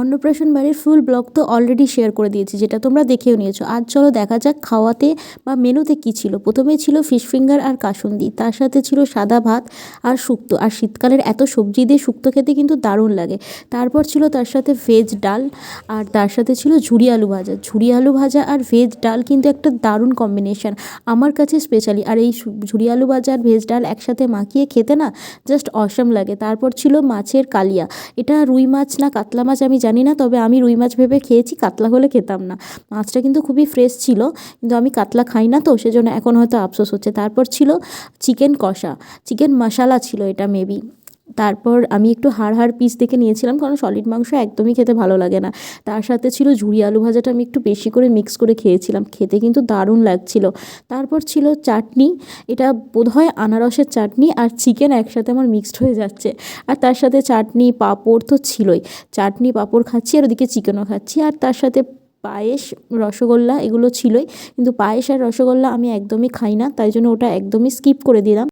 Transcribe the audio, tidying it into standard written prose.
অন্নপ্রাশন বাড়ির ফুল ব্লগ তো অলরেডি শেয়ার করে দিয়েছি, যেটা তোমরা দেখেও নিয়েছো। আজ চলো দেখা যাক খাওয়াতে বা মেনুতে কী ছিল। প্রথমে ছিল ফিশ ফিঙ্গার আর কাসুন্দি, তার সাথে ছিল সাদা ভাত আর শুক্তো। আর শীতকালের এত সবজি দিয়ে শুক্তো খেতে কিন্তু দারুণ লাগে। তারপর ছিল তার সাথে ভেজ ডাল, আর তার সাথে ছিল ঝুরি আলু ভাজা। ঝুরি আলু ভাজা আর ভেজ ডাল কিন্তু একটা দারুণ কম্বিনেশন আমার কাছে স্পেশালি। আর এই ঝুরি আলু ভাজা আর ভেজ ডাল একসাথে মাখিয়ে খেতে না জাস্ট অসাম লাগে। তারপর ছিল মাছের কালিয়া। এটা রুই মাছ না কাতলা মাছ আমি জানি না, তবে আমি রুই মাছ ভেবে খেয়েছি, কাতলা হলে খেতাম না। মাছটা কিন্তু খুবই ফ্রেশ ছিল, কিন্তু আমি কাতলা খাই না, তো সেজন্য এখন হয়তো আফসোস হচ্ছে। তারপর ছিল চিকেন কষা, চিকেন মশালা ছিল এটা মেবি। তারপর আমি একটু হাড় পিস দেখে নিয়েছিলাম, কারণ সলিড মাংস একদমই খেতে ভালো লাগে না। তার সাথে ছিল ঝুরি আলু ভাজাটা আমি একটু বেশি করে মিক্স করে খেয়েছিলাম, খেতে কিন্তু দারুণ লাগছিল। তারপর ছিল চাটনি, এটা বোধহয় আনারসের চাটনি আর চিকেন একসাথে আমার মিক্সড হয়ে যাচ্ছে। আর তার সাথে চাটনি পাঁপড় তো ছিলই, চাটনি পাঁপড় খাচ্ছি আর ওদিকে চিকেনও খাচ্ছি। আর তার সাথে পায়েস, রসগোল্লা এগুলো ছিলই, কিন্তু পায়েস আর রসগোল্লা আমি একদমই খাই না, তাই জন্য ওটা একদমই স্কিপ করে দিলাম।